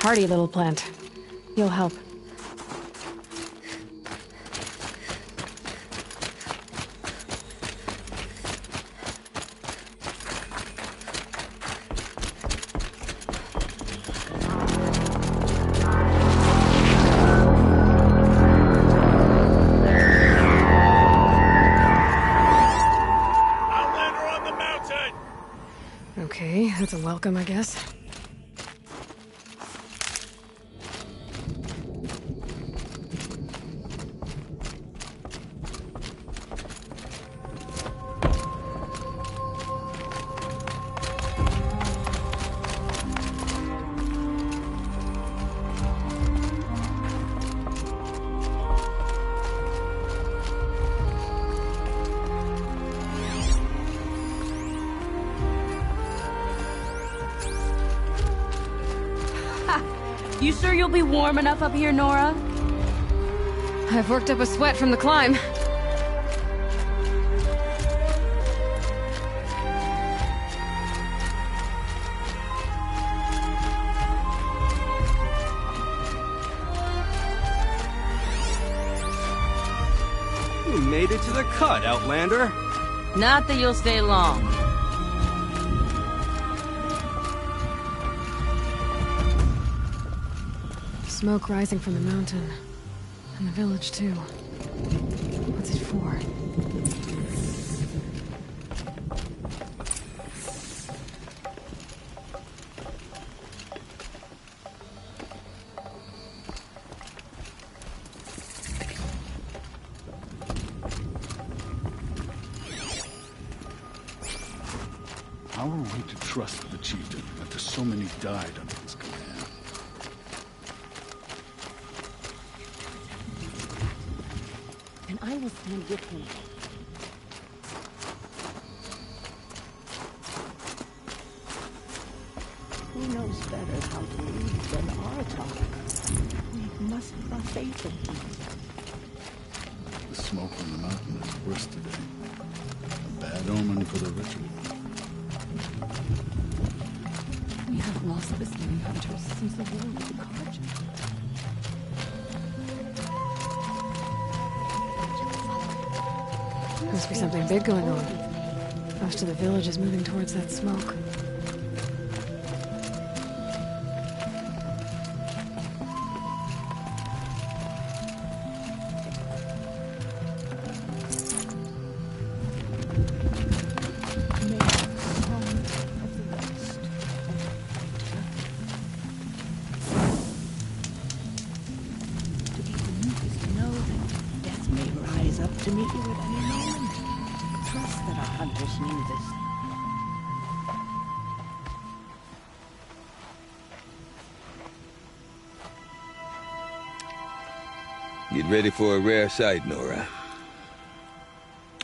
hardy little plant. You'll help. Okay, that's a welcome, I guess. You sure you'll be warm enough up here, Nora? I've worked up a sweat from the climb. You made it to the cut, Outlander. Not that you'll stay long. Smoke rising from the mountain. And the village, too. What's it for? How are we to trust the chieftain after so many died under his command? And I will stand with him. Who knows better how to lead than our talk? We must have faith in him. The smoke from the mountain is worse today. A bad omen for the ritual. We have lost this many hunters since the war with the Carja. Must be something big going on. Most of the village is moving towards that smoke. To meet you at any moment. Trust that our hunters knew this. Get ready for a rare sight, Nora.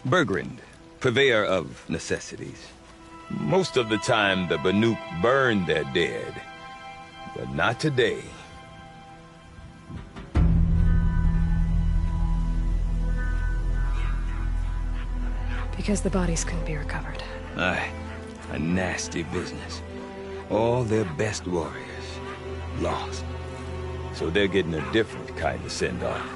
Bergrand, purveyor of necessities. Most of the time, the Banuk burn their dead. But not today. Because the bodies couldn't be recovered. Aye, a nasty business. All their best warriors lost. So they're getting a different kind of send-off.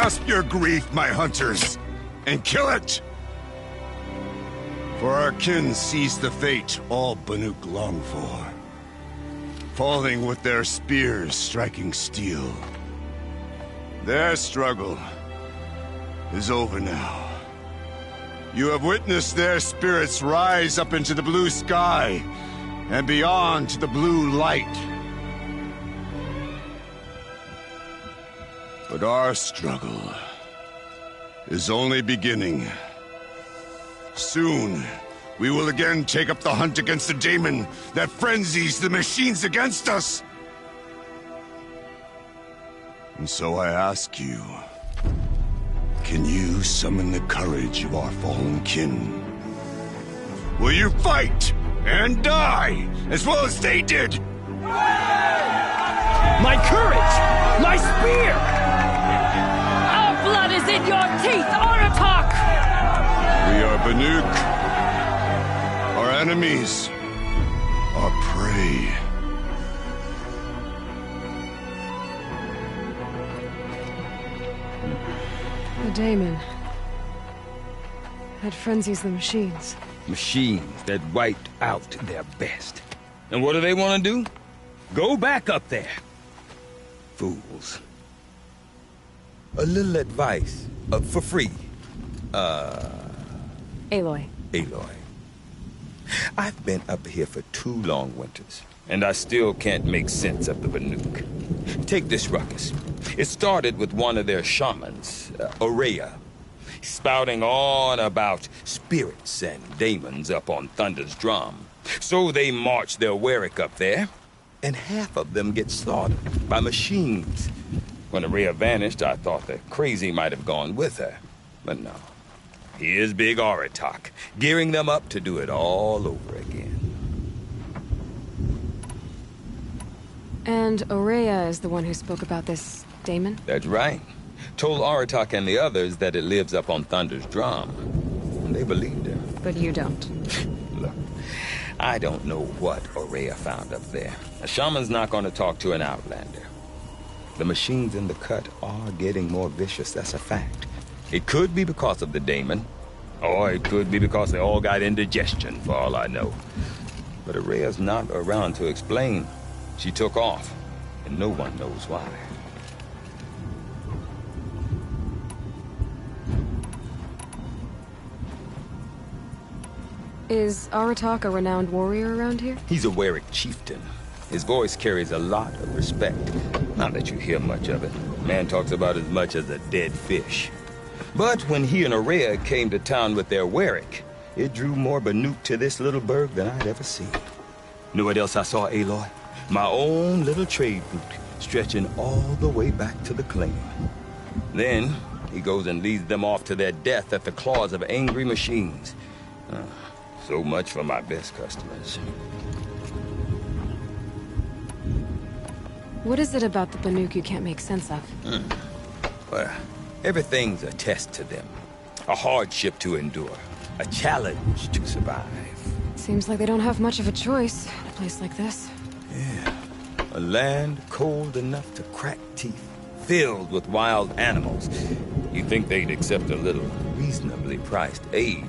Grasp your grief, my hunters, and kill it! For our kin sees the fate all Banuk long for. Falling with their spears striking steel. Their struggle is over now. You have witnessed their spirits rise up into the blue sky and beyond to the blue light. But our struggle is only beginning. Soon, we will again take up the hunt against the daemon that frenzies the machines against us. And so I ask you, can you summon the courage of our fallen kin? Will you fight and die as well as they did? My courage! My spear! Our blood is in your teeth, Aratak! We are Banuk. Our enemies are prey. The daemon. That frenzies the machines. Machines that wiped out their best. And what do they want to do? Go back up there. Fools. A little advice, for free. Aloy. Aloy. I've been up here for 2 long winters, and I still can't make sense of the Banuk. Take this ruckus. It started with one of their shamans, Aurea, spouting on about spirits and daemons up on Thunder's drum. So they march their Warwick up there, and half of them get slaughtered by machines. When Aurea vanished, I thought the crazy might have gone with her, but no. Here's Big Aratak, gearing them up to do it all over again. And Aurea is the one who spoke about this daemon? That's right. Told Aratak and the others that it lives up on Thunder's drum. And they believed her. But you don't. Look, I don't know what Aurea found up there. A shaman's not going to talk to an outlander. The machines in the cut are getting more vicious, that's a fact. It could be because of the daemon, or it could be because they all got indigestion, for all I know. But Aurea's not around to explain. She took off, and no one knows why. Is Aratak a renowned warrior around here? He's a Warwick chieftain. His voice carries a lot of respect. Not that you hear much of it. Man talks about as much as a dead fish. But when he and Aurea came to town with their Warwick, it drew more Banuk to this little burg than I'd ever seen. Know what else I saw, Aloy? My own little trade route, stretching all the way back to the claim. Then, he goes and leads them off to their death at the claws of angry machines. So much for my best customers. What is it about the Banuk you can't make sense of? Well, everything's a test to them. A hardship to endure. A challenge to survive. Seems like they don't have much of a choice in a place like this. Yeah. A land cold enough to crack teeth, filled with wild animals. You'd think they'd accept a little reasonably priced aid.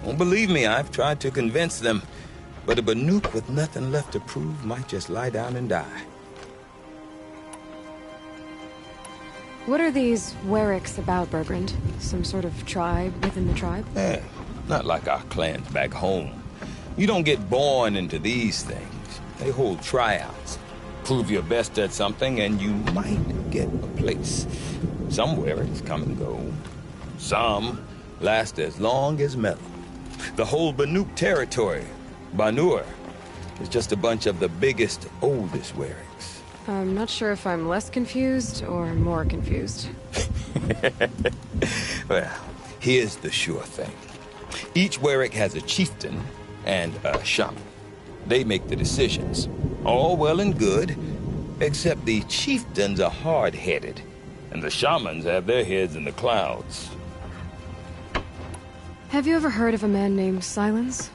Won't believe me, I've tried to convince them. But a Banuk with nothing left to prove might just lie down and die. What are these Warwicks about, Bergrand? Some sort of tribe within the tribe? Not like our clans back home. You don't get born into these things. They hold tryouts. Prove your best at something and you might get a place. Some Warwicks come and go. Some last as long as metal. The whole Banuk territory, Banur, is just a bunch of the biggest, oldest Warwicks. I'm not sure if I'm less confused or more confused. Well, here's the sure thing. Each Warwick has a chieftain and a shaman. They make the decisions. All well and good, except the chieftains are hard-headed, and the shamans have their heads in the clouds. Have you ever heard of a man named Silence?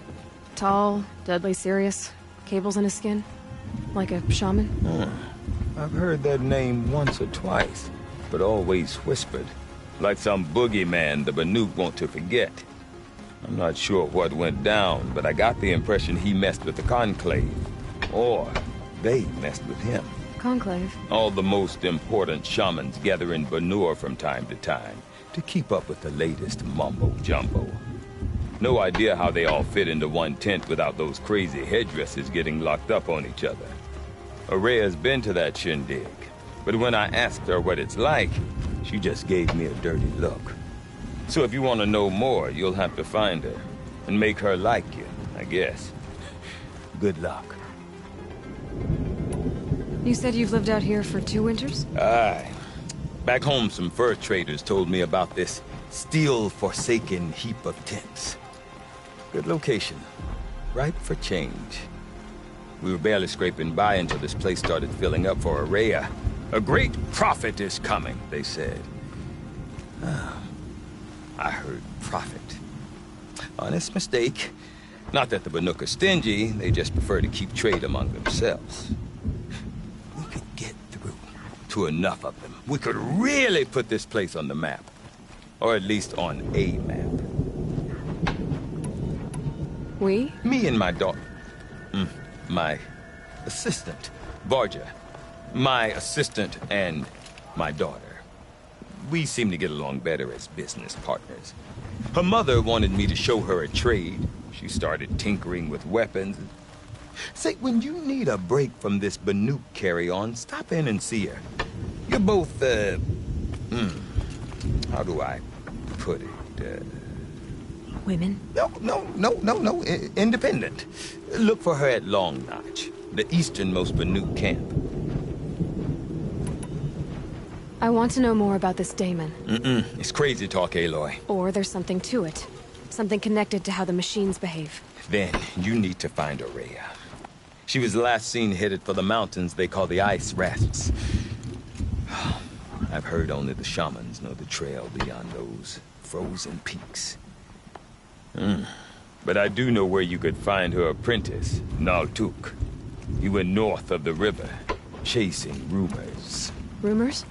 Tall, deadly serious, cables in his skin? Like a shaman? I've heard that name once or twice, but always whispered. Like some boogeyman the Banuk want to forget. I'm not sure what went down, but I got the impression he messed with the Conclave. Or they messed with him. Conclave? All the most important shamans gather in Banur from time to time to keep up with the latest mumbo-jumbo. No idea how they all fit into one tent without those crazy headdresses getting locked up on each other. Araya's been to that shindig, but when I asked her what it's like, she just gave me a dirty look. So if you want to know more, you'll have to find her and make her like you, I guess. Good luck. You said you've lived out here for 2 winters? Aye. Back home, some fur traders told me about this steel-forsaken heap of tents. Good location. Ripe for change. We were barely scraping by until this place started filling up for Araya. A great prophet is coming, they said. I heard prophet. Honest mistake. Not that the Banuk are stingy, they just prefer to keep trade among themselves. We could get through to enough of them. We could really put this place on the map. Or at least on a map. We? Me and my daughter. My assistant, Varja. My assistant and my daughter. We seem to get along better as business partners. Her mother wanted me to show her a trade. She started tinkering with weapons. Say, when you need a break from this Banuk carry-on, stop in and see her. You're both, how do I put it? Women? No. Independent. Look for her at Long Notch, the easternmost Banuk camp. I want to know more about this daemon. It's crazy talk, Aloy. Or there's something to it. Something connected to how the machines behave. Then you need to find Araya. She was last seen headed for the mountains they call the Ice Rasps. I've heard only the shamans know the trail beyond those frozen peaks. But I do know where you could find her apprentice, Naltuk. He went north of the river, chasing rumors. Rumors?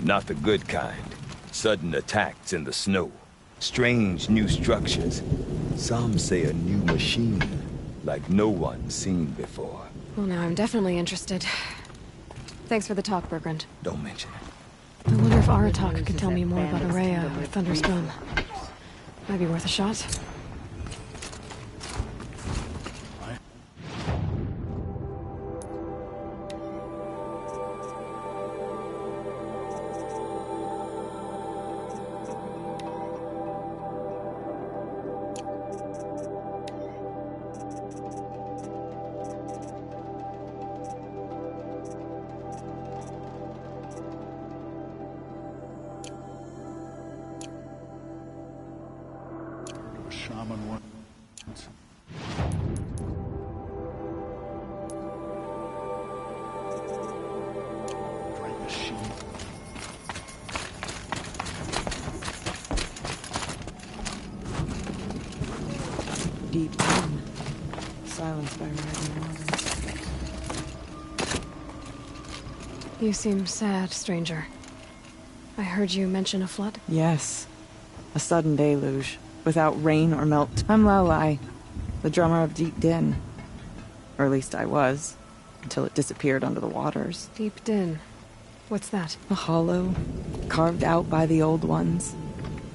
Not the good kind. Sudden attacks in the snow. Strange new structures. Some say a new machine, like no one's seen before. Well, now I'm definitely interested. Thanks for the talk, Bergrand. Don't mention it. I wonder if Aratak could tell me more about Araya or Thunder's Bone. Might be worth a shot. Shaman one. Great machine. Deep in, silenced by rising waters. You seem sad, stranger. I heard you mention a flood? Yes, a sudden deluge, without rain or melt. I'm Lalai, the drummer of Deep Din. Or at least I was, until it disappeared under the waters. Deep Din. What's that? A hollow, carved out by the old ones.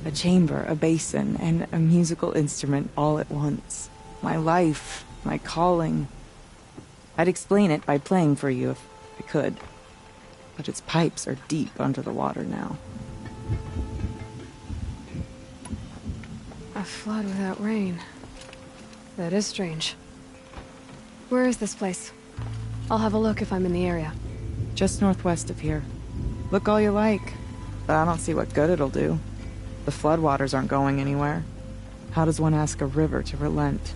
A chamber, a basin, and a musical instrument all at once. My life, my calling. I'd explain it by playing for you if I could. But its pipes are deep under the water now. A flood without rain. That is strange. Where is this place? I'll have a look if I'm in the area. Just northwest of here. Look all you like, but I don't see what good it'll do. The floodwaters aren't going anywhere. How does one ask a river to relent?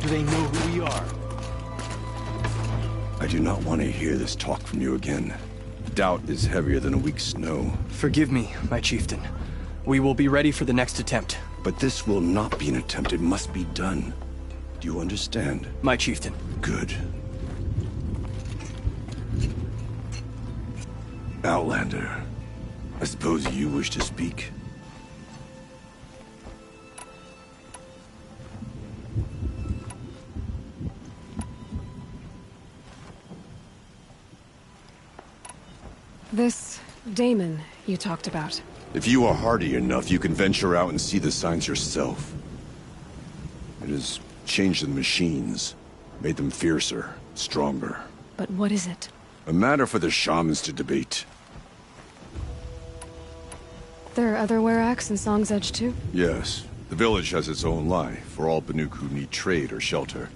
Do they know who we are? I do not want to hear this talk from you again. doubt is heavier than a week's snow. Forgive me, my chieftain. We will be ready for the next attempt. But this will not be an attempt. It must be done. Do you understand? My chieftain. Good. Outlander, I suppose you wish to speak? This Damon you talked about. If you are hardy enough, you can venture out and see the signs yourself. It has changed the machines, made them fiercer, stronger. But what is it? A matter for the shamans to debate. There are other Weraks in Song's Edge too? Yes. The village has its own life for all Banuk who need trade or shelter.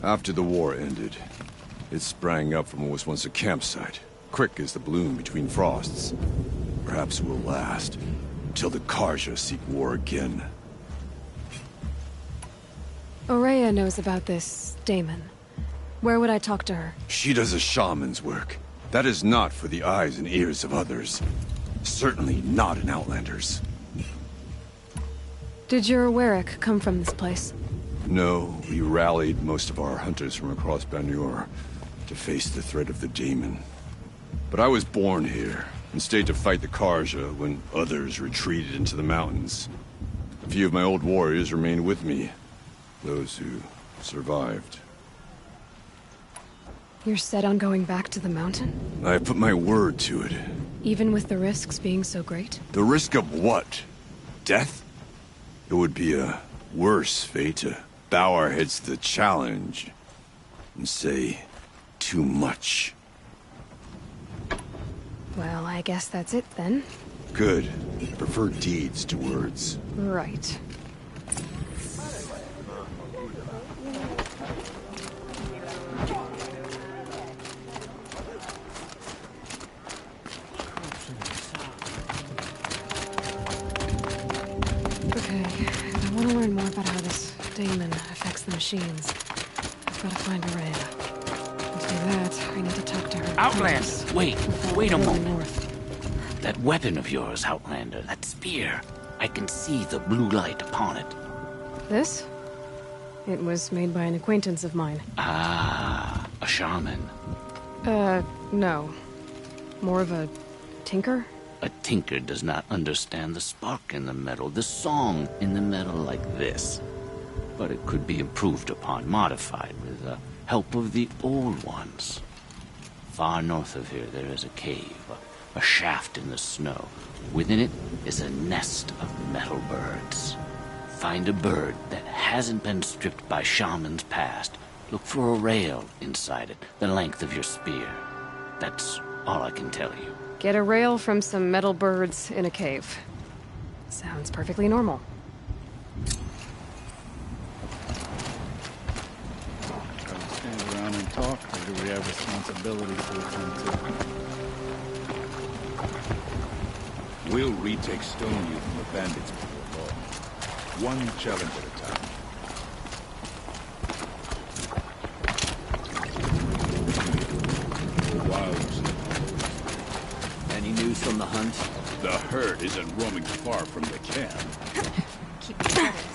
After the war ended, it sprang up from what was once a campsite. Quick as the bloom between frosts. Perhaps it will last until the Karja seek war again. Aurea knows about this Damon. Where would I talk to her? She does a shaman's work. That is not for the eyes and ears of others. Certainly not an Outlander's. Did your Werak come from this place? No, we rallied most of our hunters from across Banur to face the threat of the Demon. But I was born here, and stayed to fight the Karja when others retreated into the mountains. A few of my old warriors remained with me. Those who survived. You're set on going back to the mountain? I have put my word to it. Even with the risks being so great? The risk of what? Death? It would be a worse fate to bow our heads to the challenge and say too much. Well, I guess that's it then. Good. I prefer deeds to words. Right. Okay, if I want to learn more about how this Damon affects the machines, I've got to find Aurea. To do that, I need to talk to her. Outlander, wait a moment. North. That weapon of yours, Outlander, that spear. I can see the blue light upon it. This? It was made by an acquaintance of mine. Ah, a shaman. No. More of a tinker? A tinker does not understand the spark in the metal, the song in the metal like this. But it could be improved upon, modified with the help of the old ones. Far north of here there is a cave, a shaft in the snow. Within it is a nest of metal birds. Find a bird that hasn't been stripped by shamans past. Look for a rail inside it, the length of your spear. That's all I can tell you. Get a rail from some metal birds in a cave. Sounds perfectly normal. Stand around and talk, or do we have responsibilities to attend to? We'll retake Stoneview from the bandits before long. One challenge at a time. Wild. Any news from the hunt? The herd isn't roaming far from the camp. Keep your shadows.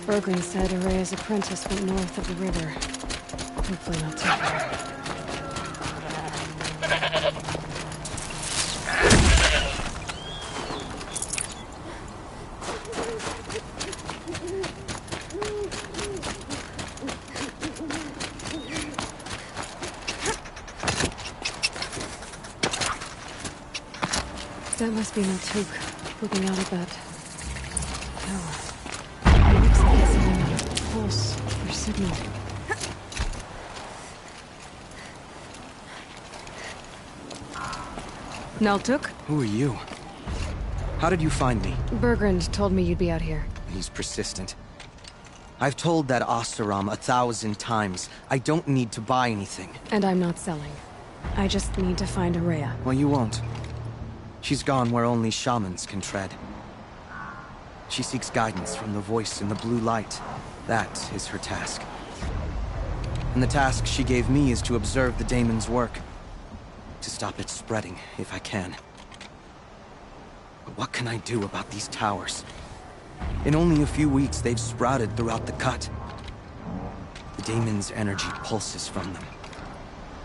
Berglund said Aurea's apprentice went north of the river. Hopefully not too far. That must be Miltuk, looking out at that tower. Looks like it's on a pulse signal. Naltuk? Who are you? How did you find me? Bergrand told me you'd be out here. He's persistent. I've told that Oseram 1,000 times. I don't need to buy anything. And I'm not selling. I just need to find Araya. Well, you won't. She's gone where only shamans can tread. She seeks guidance from the voice in the blue light. That is her task. And the task she gave me is to observe the daemon's work. To stop it spreading, if I can. But what can I do about these towers? In only a few weeks, they've sprouted throughout the cut. The daemon's energy pulses from them.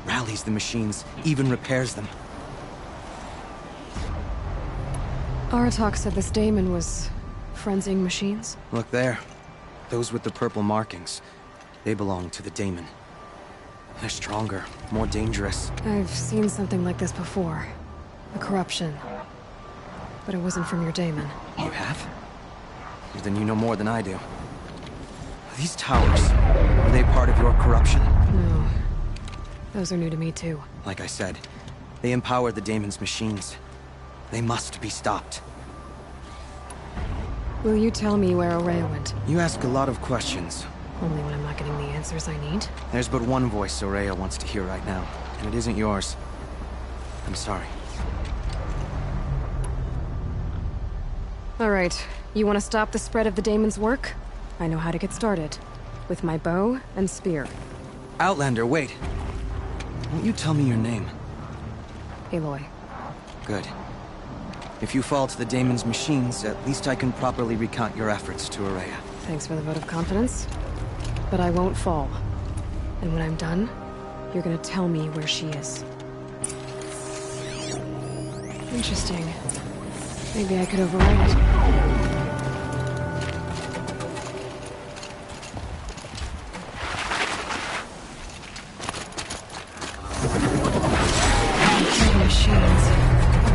Rallies the machines, even repairs them. Aratak said this daemon was frenzying machines? Look there. Those with the purple markings. They belong to the daemon. They're stronger, more dangerous. I've seen something like this before. A corruption. But it wasn't from your daemon. You have? Then you know more than I do. These towers, were they part of your corruption? No. Those are new to me too. Like I said, they empower the daemon's machines. They must be stopped. Will you tell me where Araya went? You ask a lot of questions. Only when I'm not getting the answers I need. There's but one voice Araya wants to hear right now, and it isn't yours. I'm sorry. Alright, you want to stop the spread of the daemon's work? I know how to get started. With my bow and spear. Outlander, wait. Won't you tell me your name? Aloy. Good. If you fall to the daemon's machines, at least I can properly recount your efforts to Araya. Thanks for the vote of confidence. But I won't fall. And when I'm done, you're gonna tell me where she is. Interesting. Maybe I could override it. Kill the machines.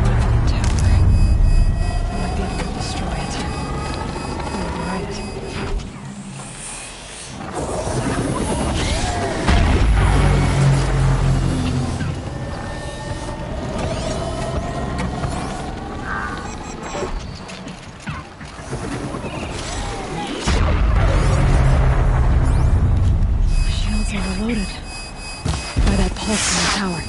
One tower. I might be able to destroy it. Or override it. Overloaded by that pulse in the tower.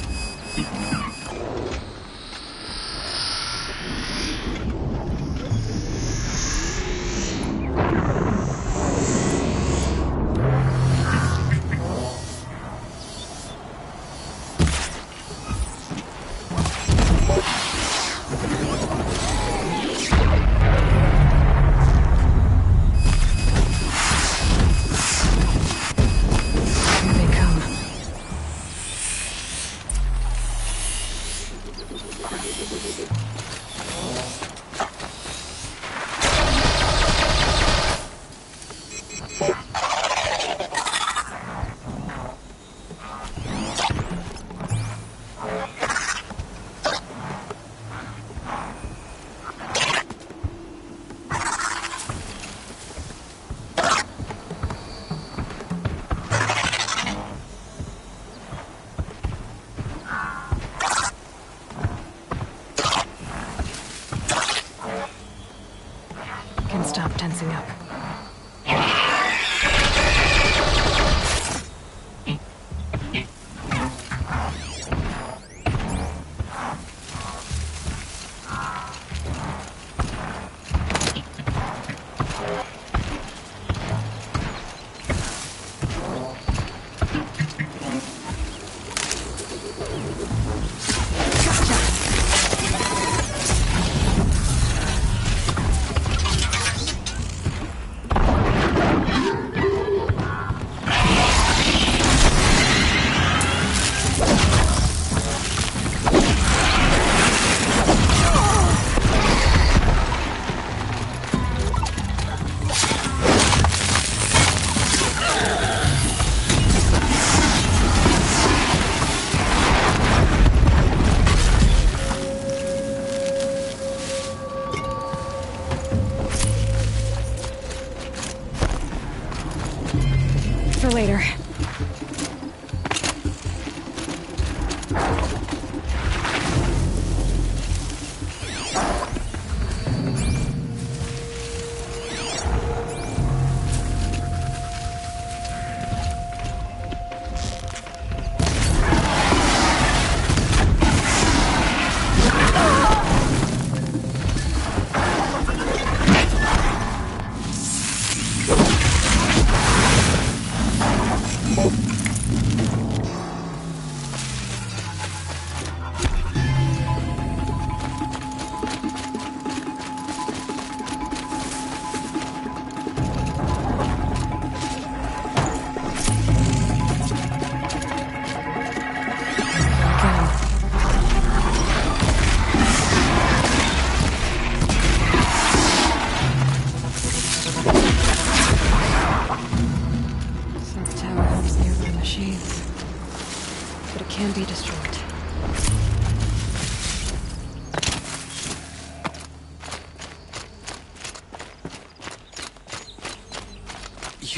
Stop tensing up.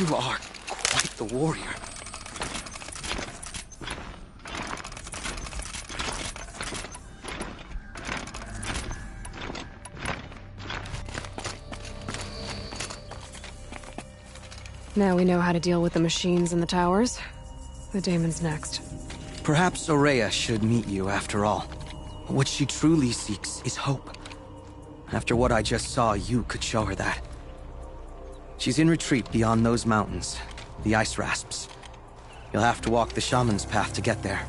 You are quite the warrior. Now we know how to deal with the machines in the towers. The daemon's next. Perhaps Aurea should meet you after all. What she truly seeks is hope. After what I just saw, you could show her that. She's in retreat beyond those mountains, the ice rasps. You'll have to walk the shaman's path to get there.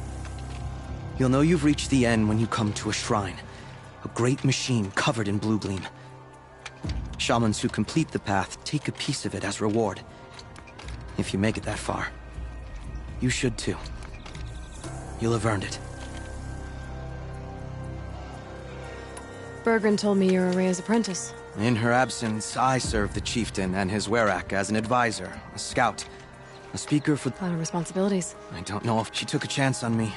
You'll know you've reached the end when you come to a shrine, a great machine covered in blue gleam. Shamans who complete the path take a piece of it as reward. If you make it that far, you should too. You'll have earned it. Bergren told me you're Aurea's apprentice. In her absence, I serve the chieftain and his werak as an advisor, a scout, a speaker for... A lot of responsibilities. I don't know if she took a chance on me.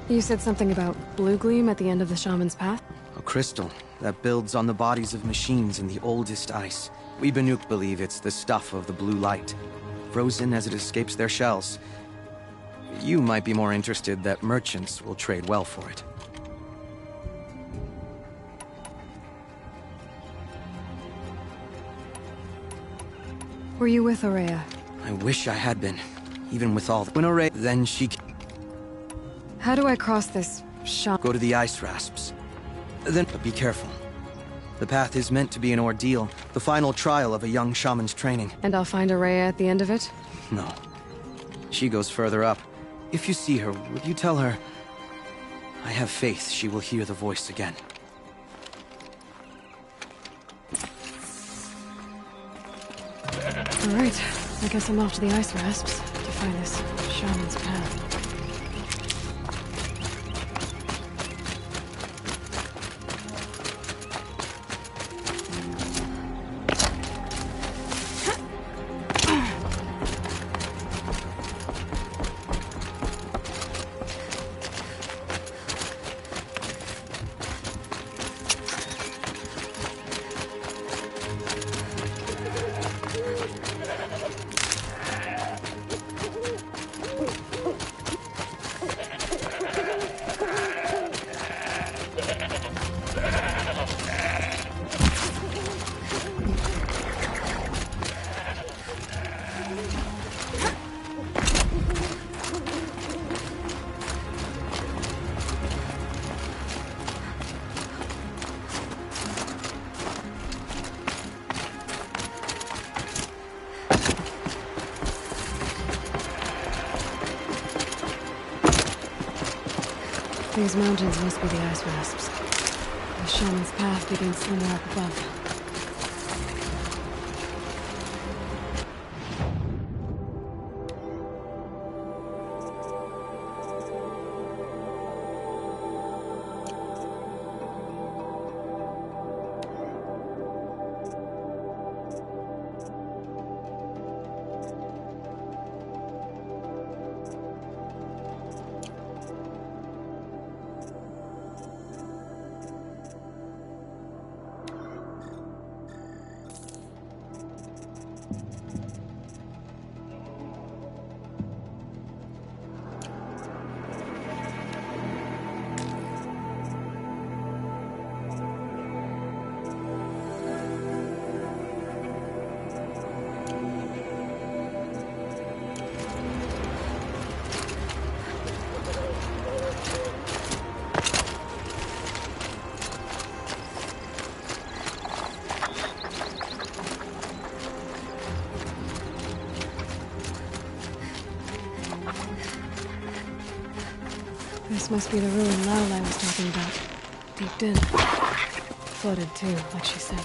You said something about blue gleam at the end of the shaman's path? A crystal that builds on the bodies of machines in the oldest ice. We Banuk believe it's the stuff of the blue light, frozen as it escapes their shells. You might be more interested that merchants will trade well for it. Were you with Aurea? I wish I had been, even with all the... When Aurea... Then she... How do I cross this Go to the ice rasps. Then... But be careful. The path is meant to be an ordeal, the final trial of a young shaman's training. And I'll find Aurea at the end of it? No. She goes further up. If you see her, would you tell her... I have faith she will hear the voice again. All right. I guess I'm off to the ice rasps to find this shaman's path. These mountains must be the ice rasps. The shaman's path begins somewhere up above. This must be the ruin Laula was talking about. Deep in. Flooded too, like she said.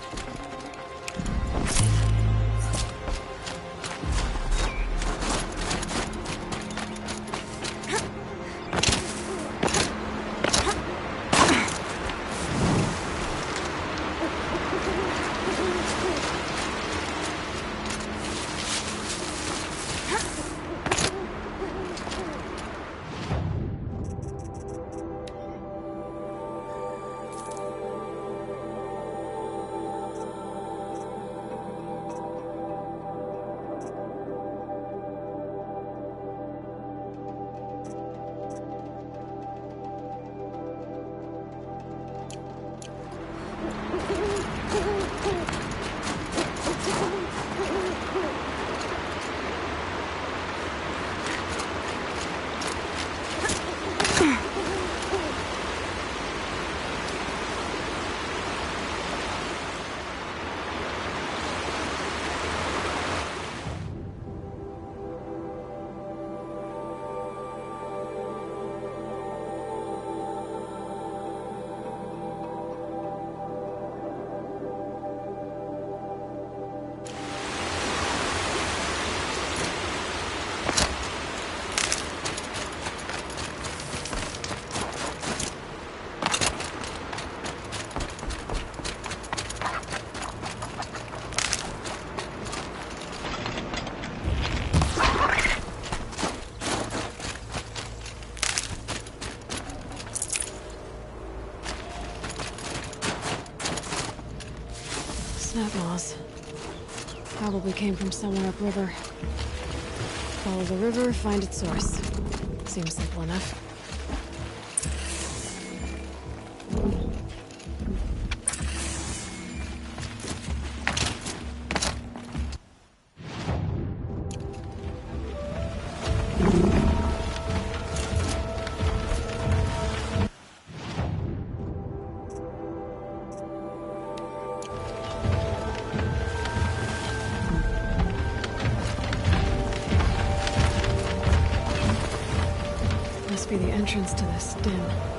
That moss. Probably came from somewhere upriver. Follow the river, find its source. Seems simple enough. Must be the entrance to this den.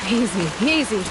Easy, easy.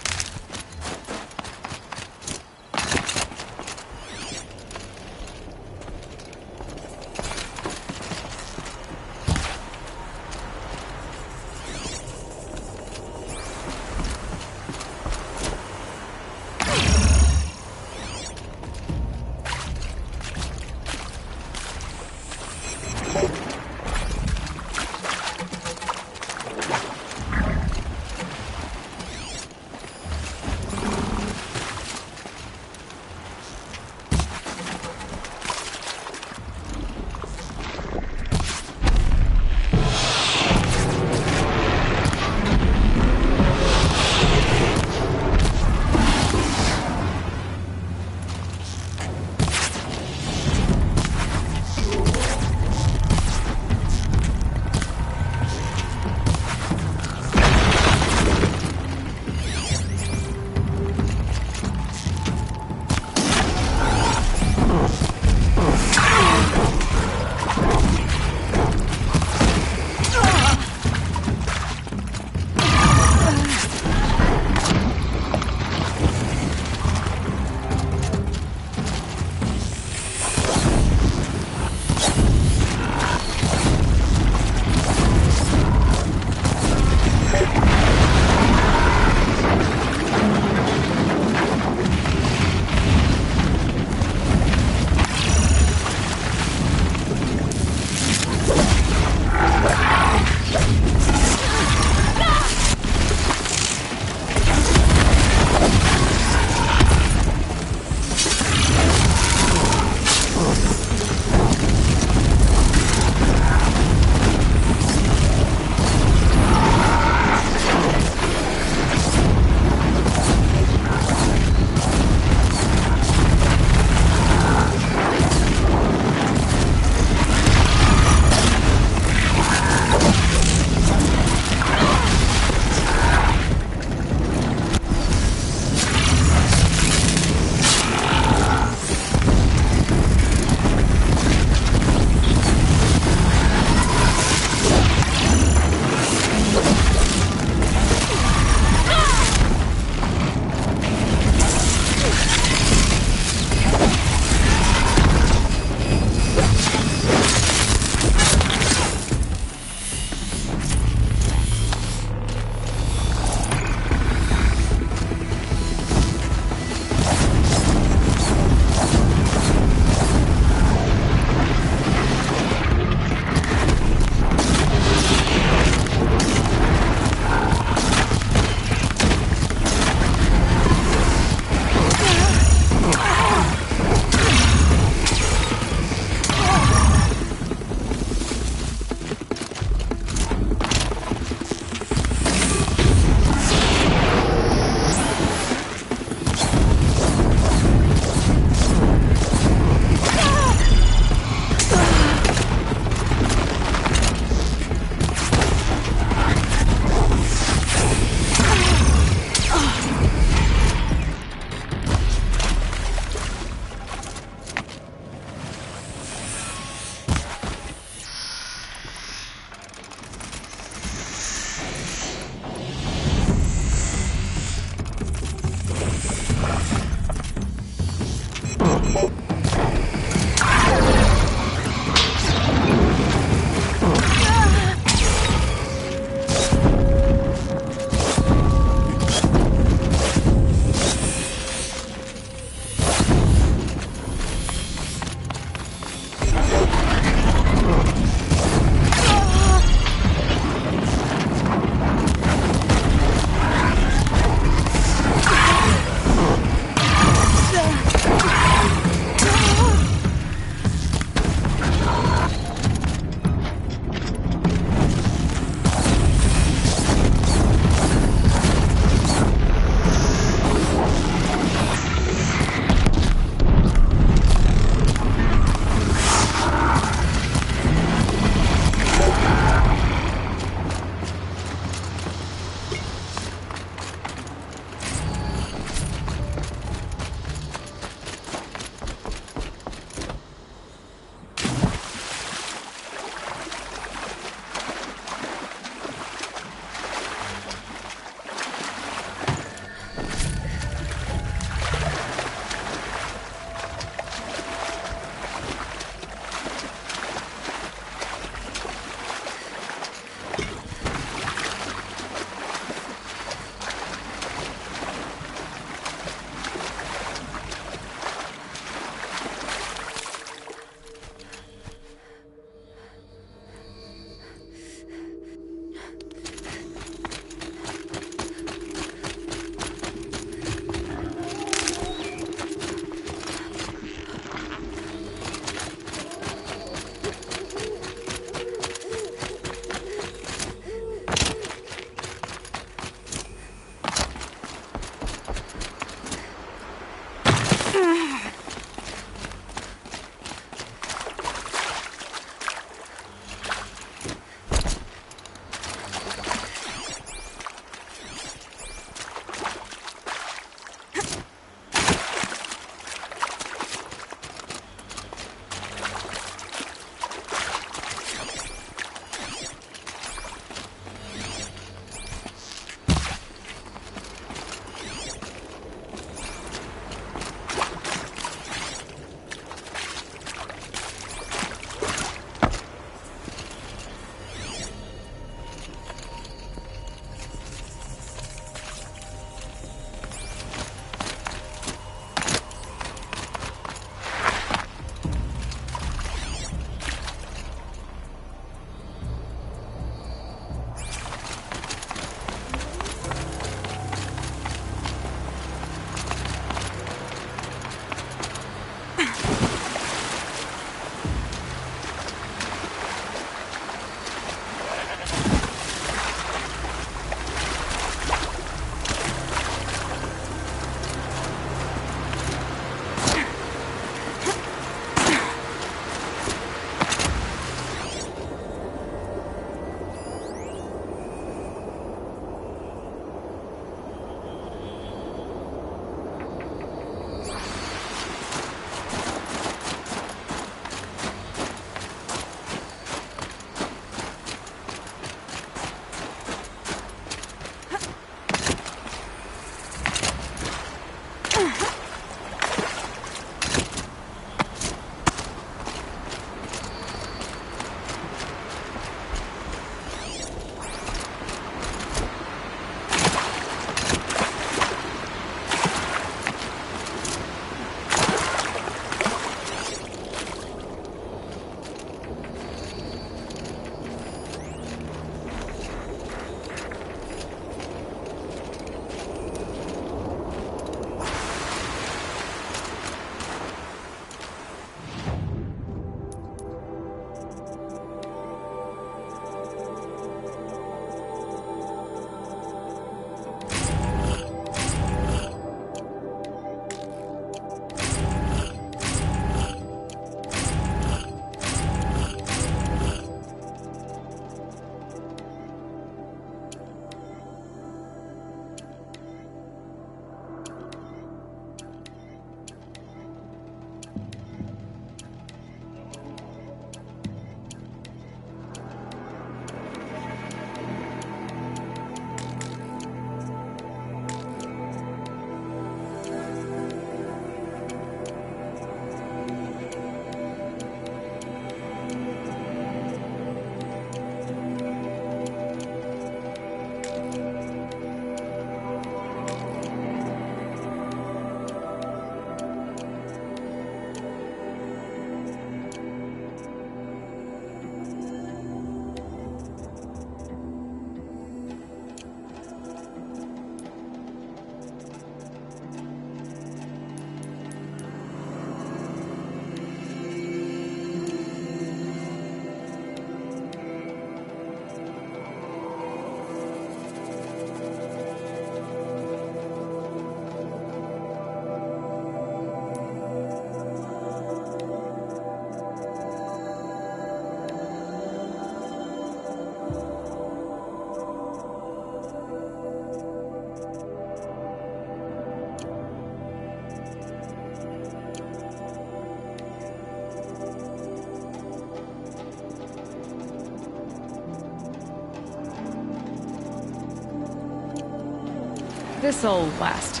This'll last.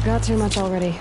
Got too much already.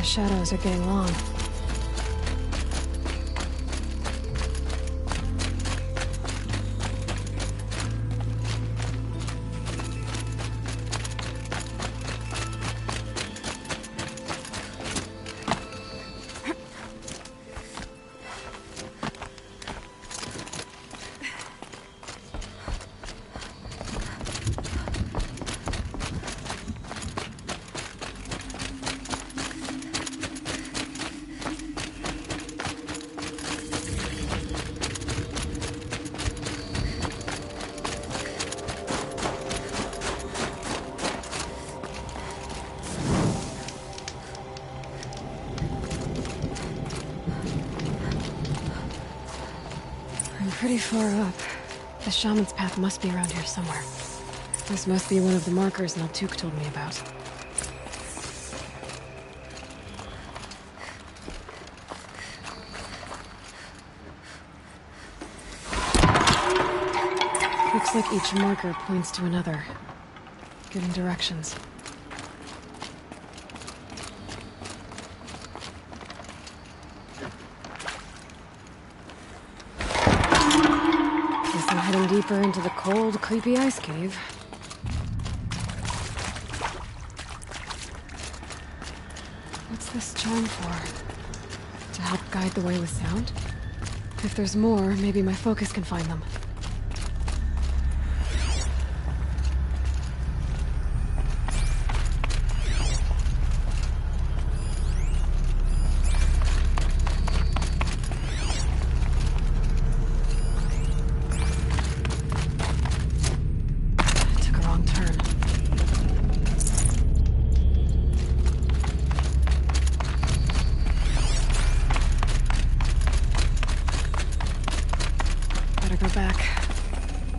shadows are getting long. Pretty far up. The shaman's path must be around here somewhere. This must be one of the markers Naltuk told me about. Looks like each marker points to another, giving directions. Heading deeper into the cold, creepy ice cave. What's this charm for? To help guide the way with sound? If there's more, maybe my focus can find them.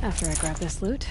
After I grab this loot.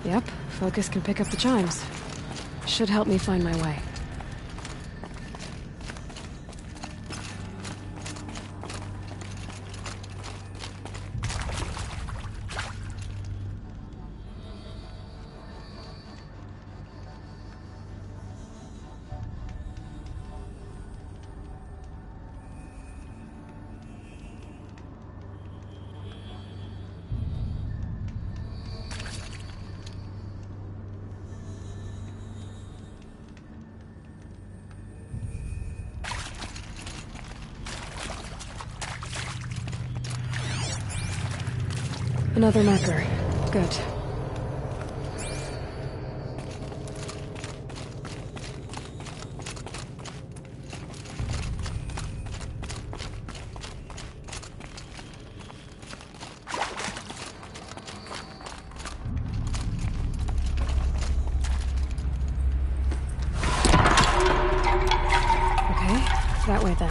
Yep, focus can pick up the chimes. Should help me find my way. Another marker. Good. Okay, that way then.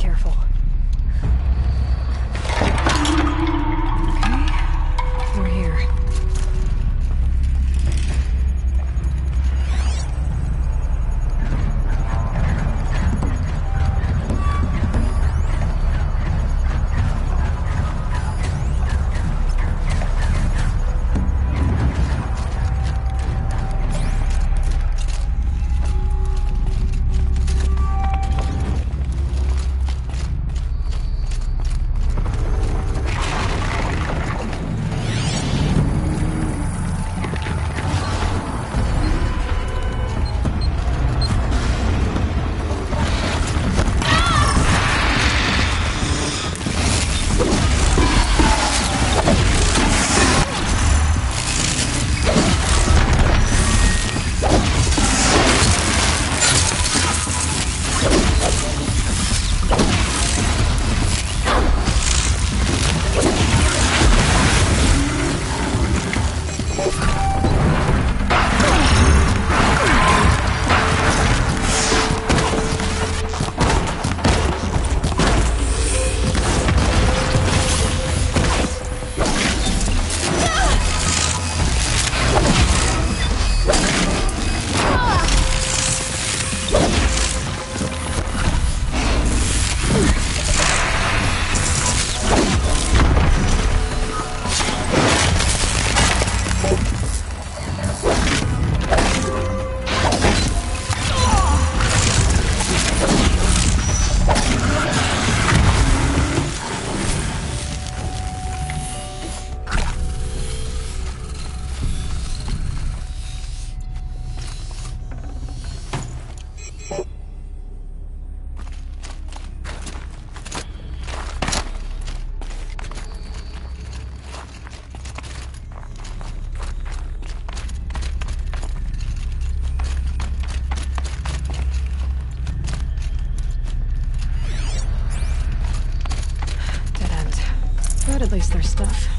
careful. Okay, we're here. But at least there's stuff.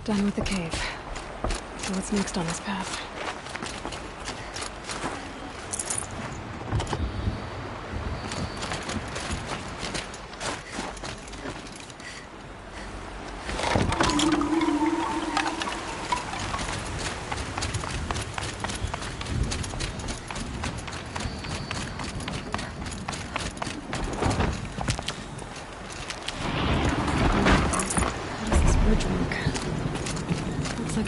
Done with the cave. So what's next on this path?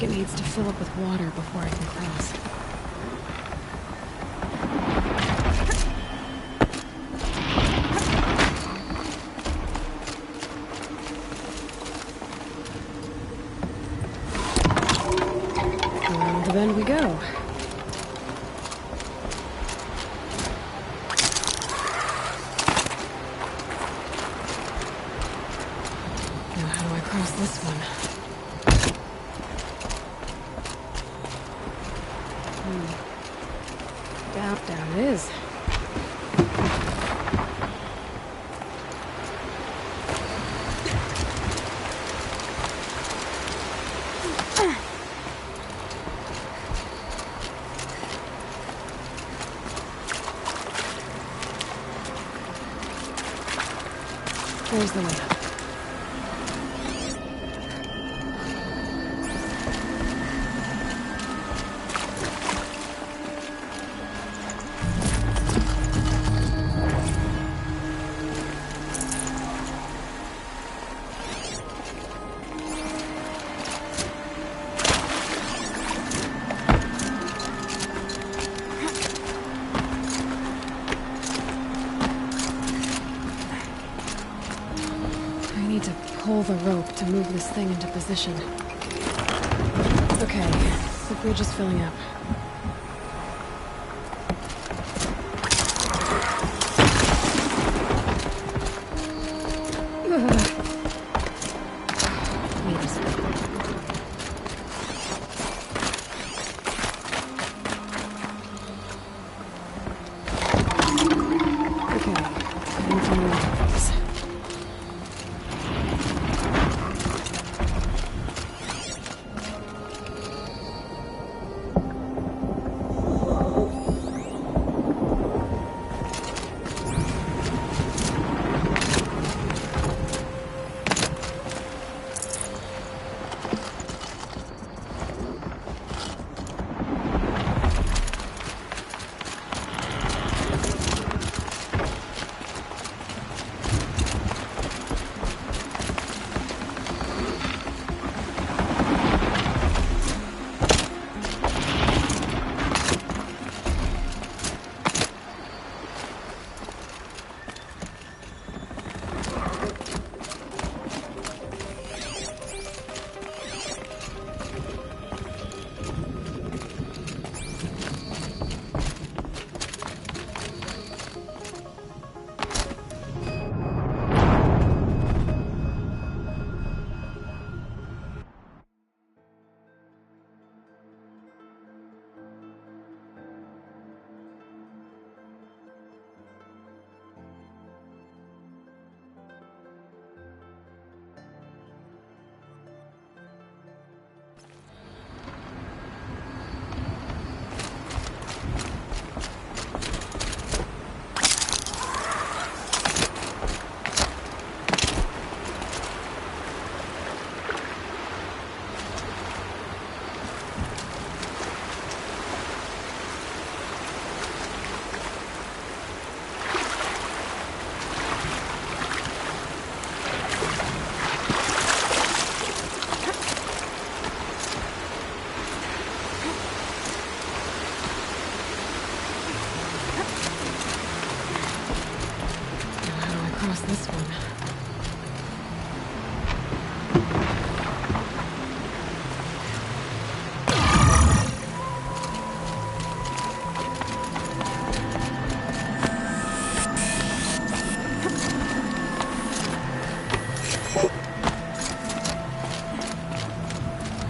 It needs to fill up with water before I can cross. Around the bend we go. Now how do I cross this one? Down it is. There's the map. Pull the rope to move this thing into position. Okay, the bridge is filling up. Wait a second. Okay, heading for more levels. This one.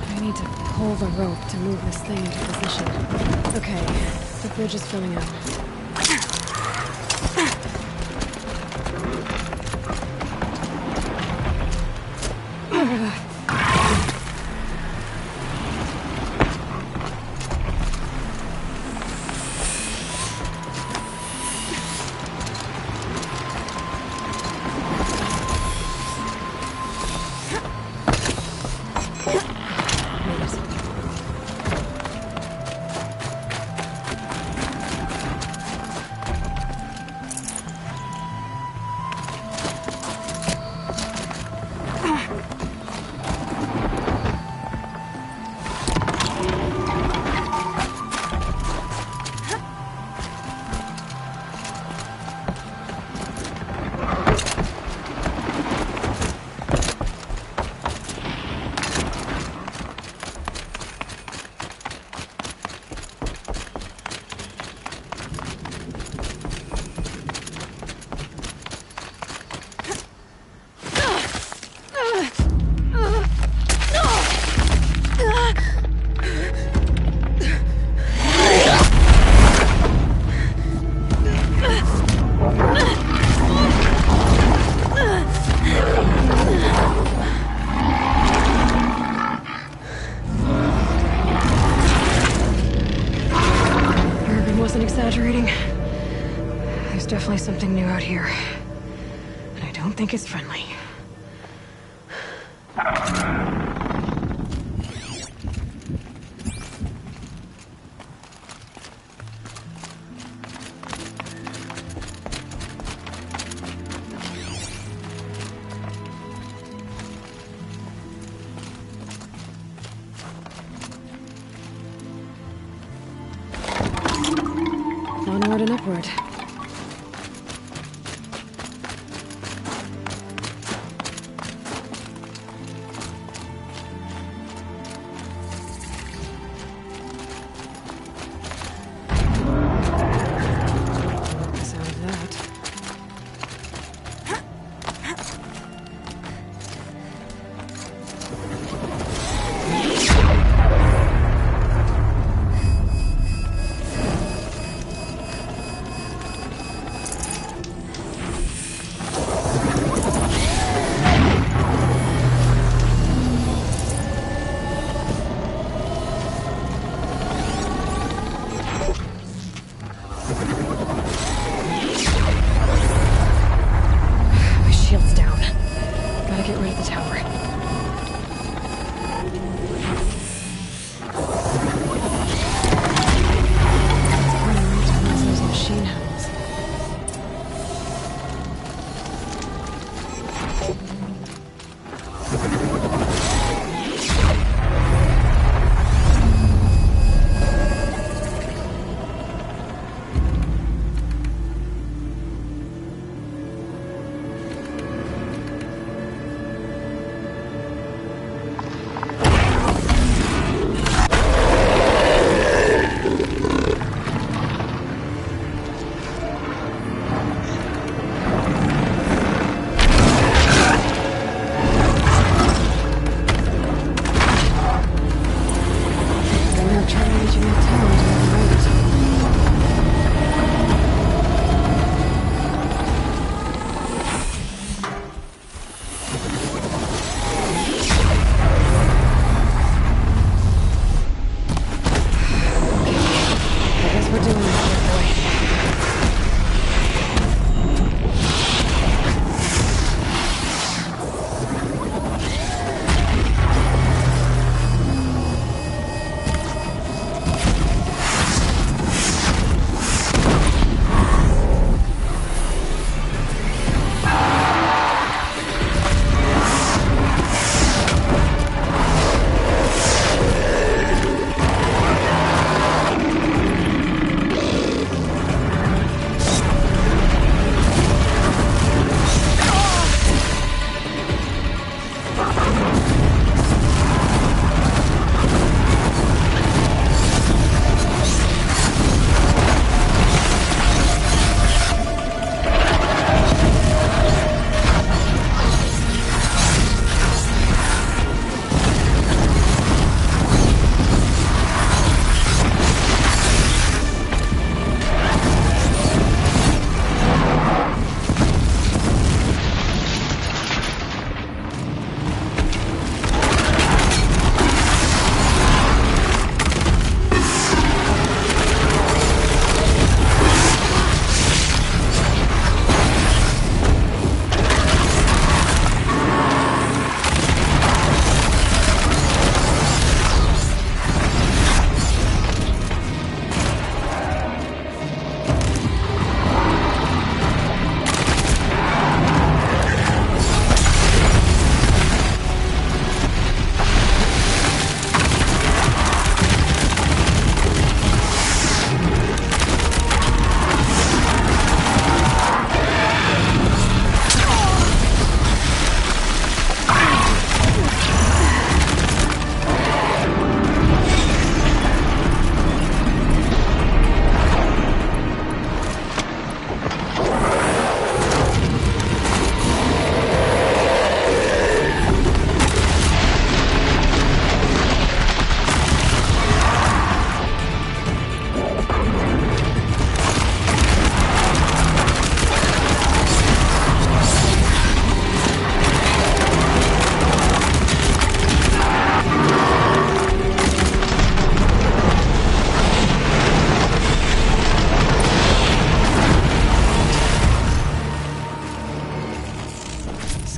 I need to pull the rope to move this thing into position. Okay, the bridge is filling up. something new out here. And I don't think it's friendly. Onward and upward. Sound of that. My shield's down. Gotta get rid of the tower. It's pretty neat to use those machine helmets.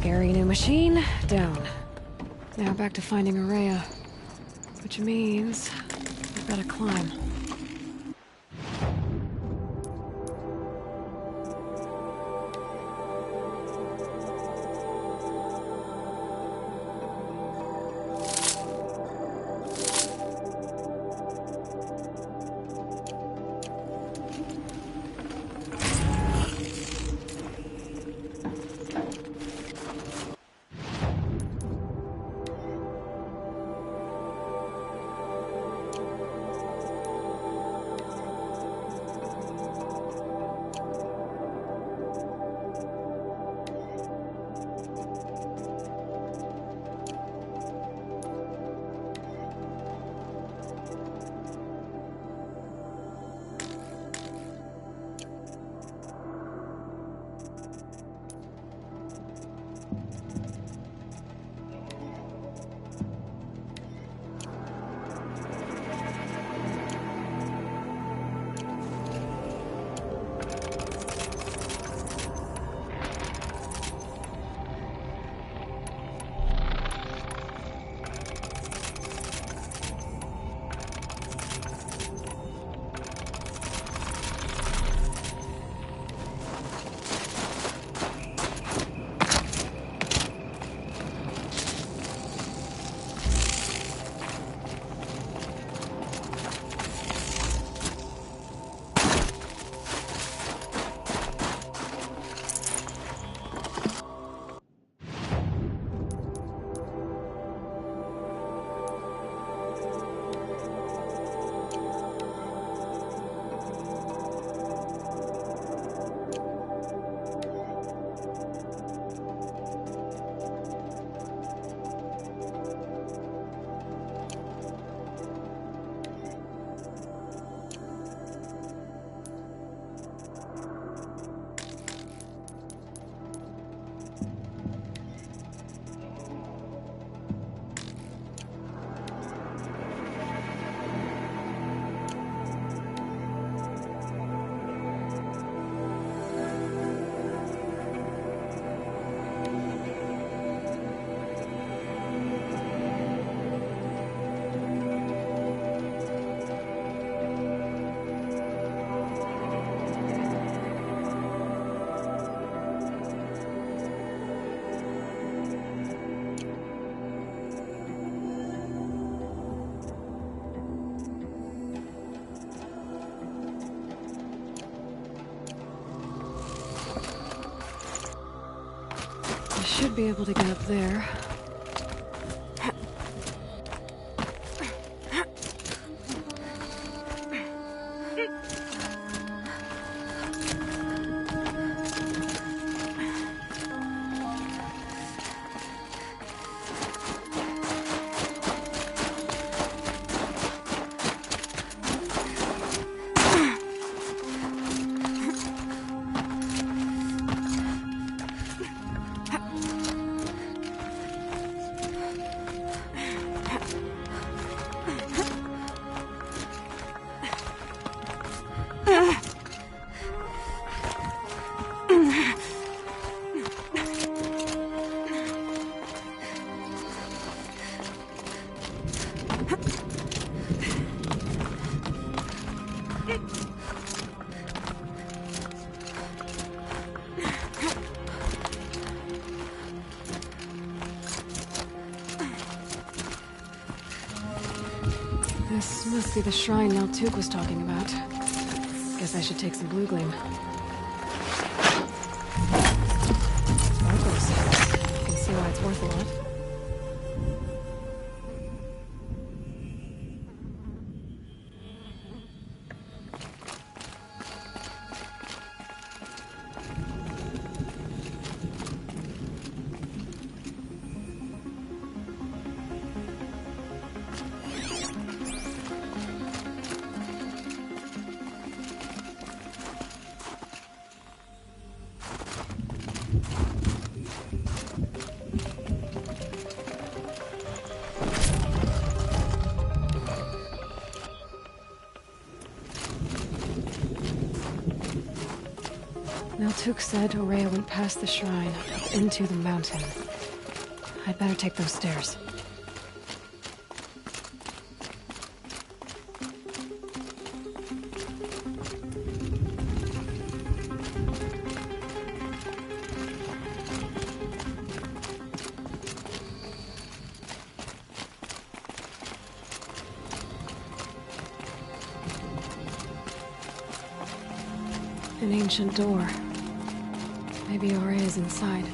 Scary new machine, down. Now back to finding Araya. Which means we've got to climb. Should be able to get up there. This must be the shrine Neltuk was talking about. Guess I should take some blue gleam. Sparkles. You can see why it's worth a lot. Took said Aurea went past the shrine, up into the mountain. I'd better take those stairs. An ancient door. Maybe Aurea's inside.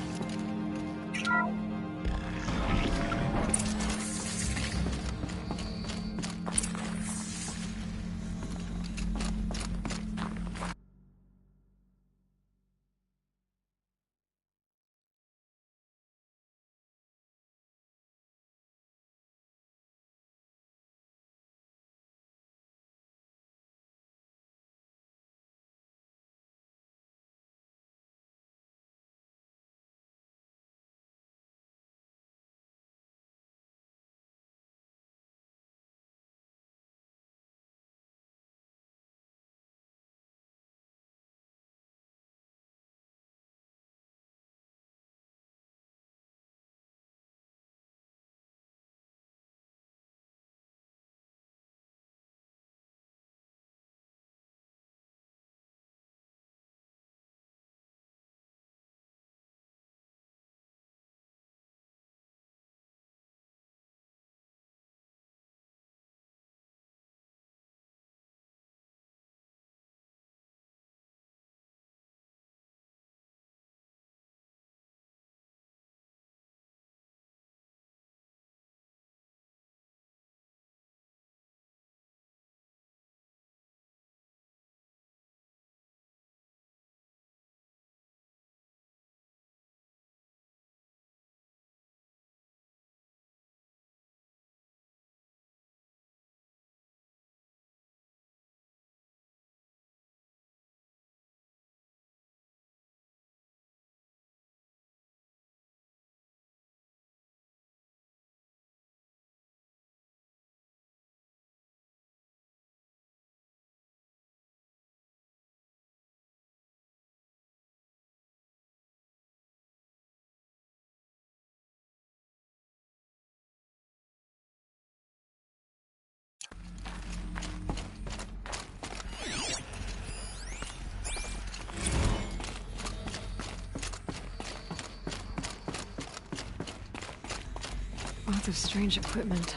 Lots of strange equipment.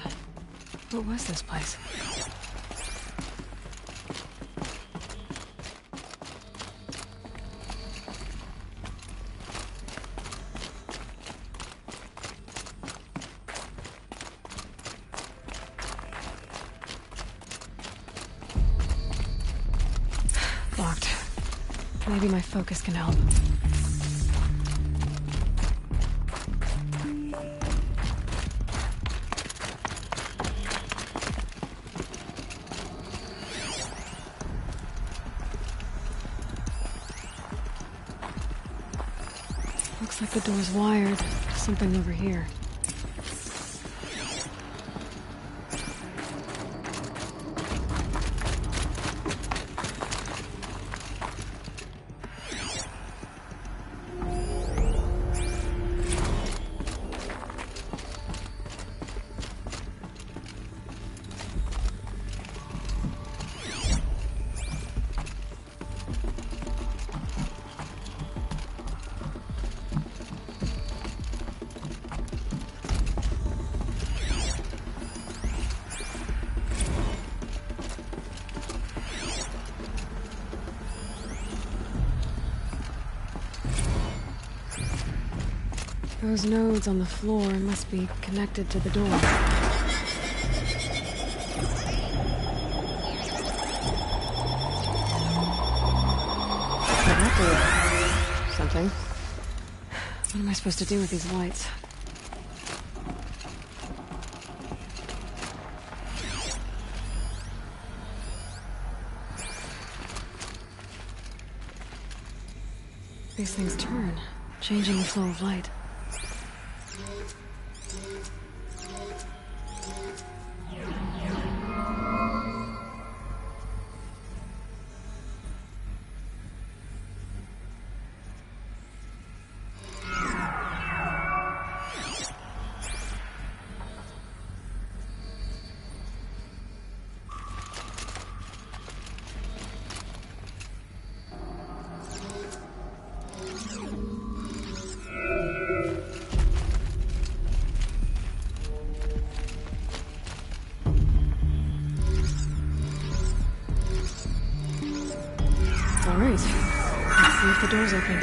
What was this place? Locked. Maybe my focus can help. Looks like the door's wired. Something over here. Those nodes on the floor must be connected to the door. Something. What am I supposed to do with these lights? These things turn, changing the flow of light. if the door's open.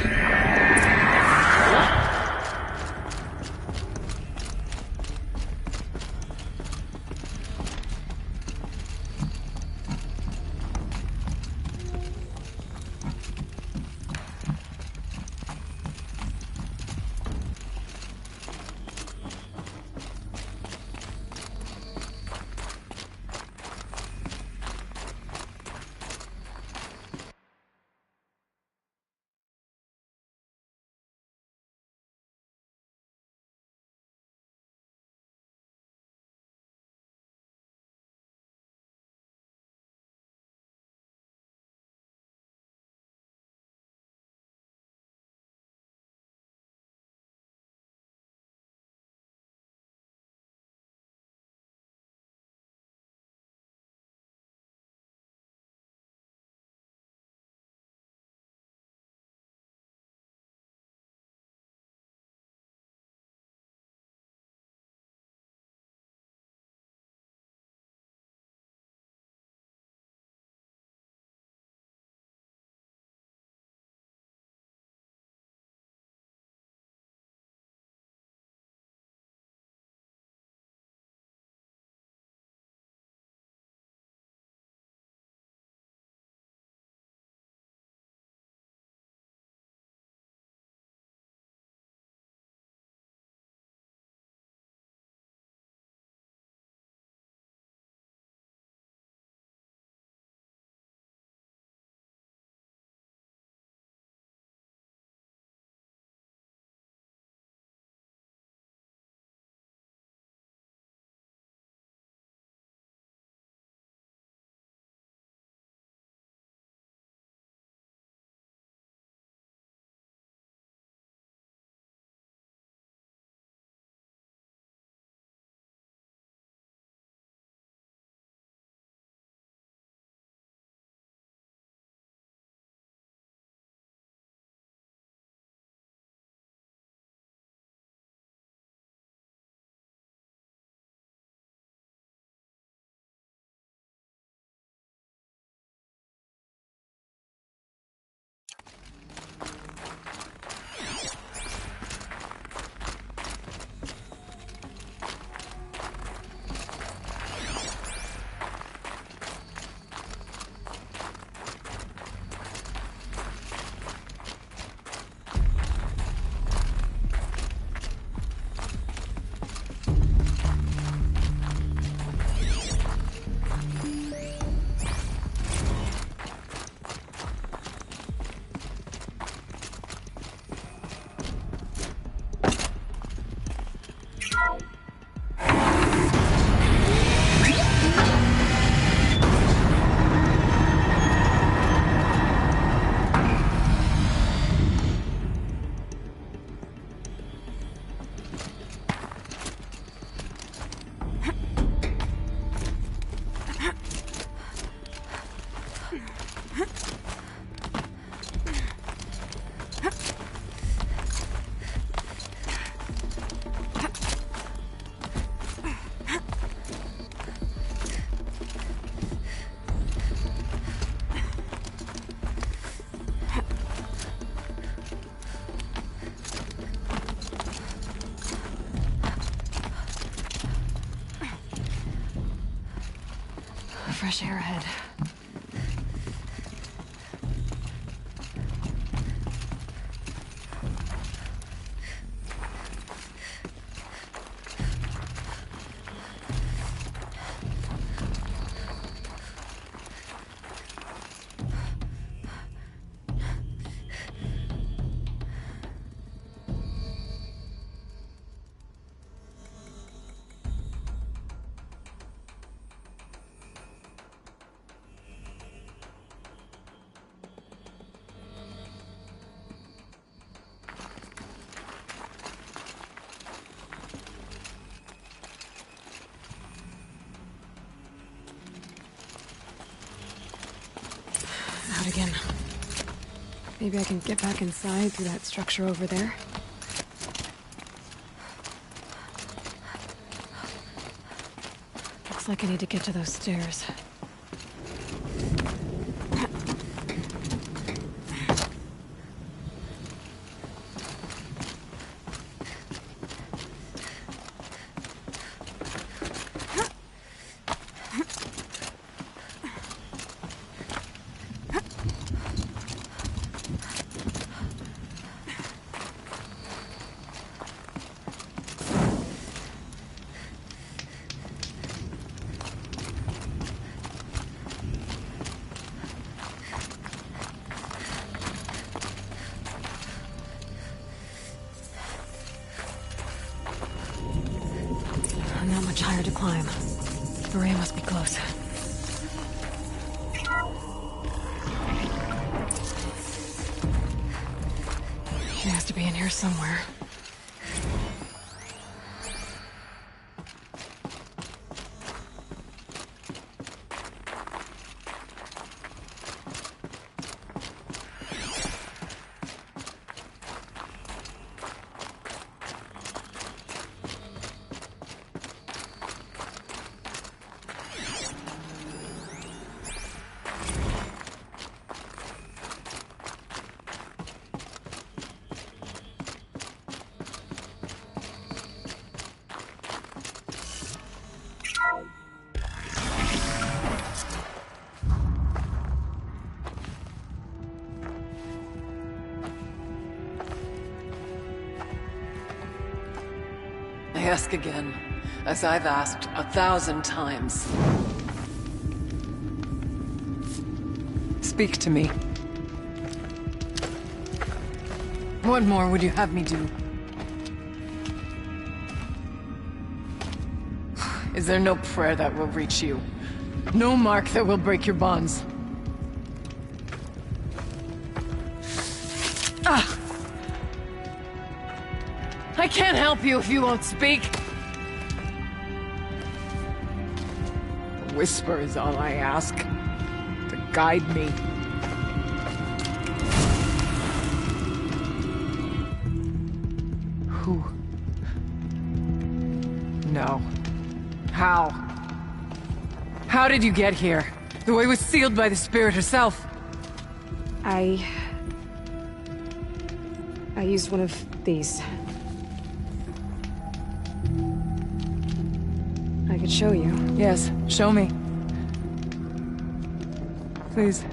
Fresh air ahead. Out again. Maybe I can get back inside through that structure over there. Looks like I need to get to those stairs. much higher to climb. Maria must be close. She has to be in here somewhere. I ask again, as I've asked 1,000 times. Speak to me. What more would you have me do? Is there no prayer that will reach you? No mark that will break your bonds? Ah! I can't help you if you won't speak. A whisper is all I ask. To guide me. Who? No. How? How did you get here? The way was sealed by the spirit herself. I used one of these. I could show you. Yes, show me. Please.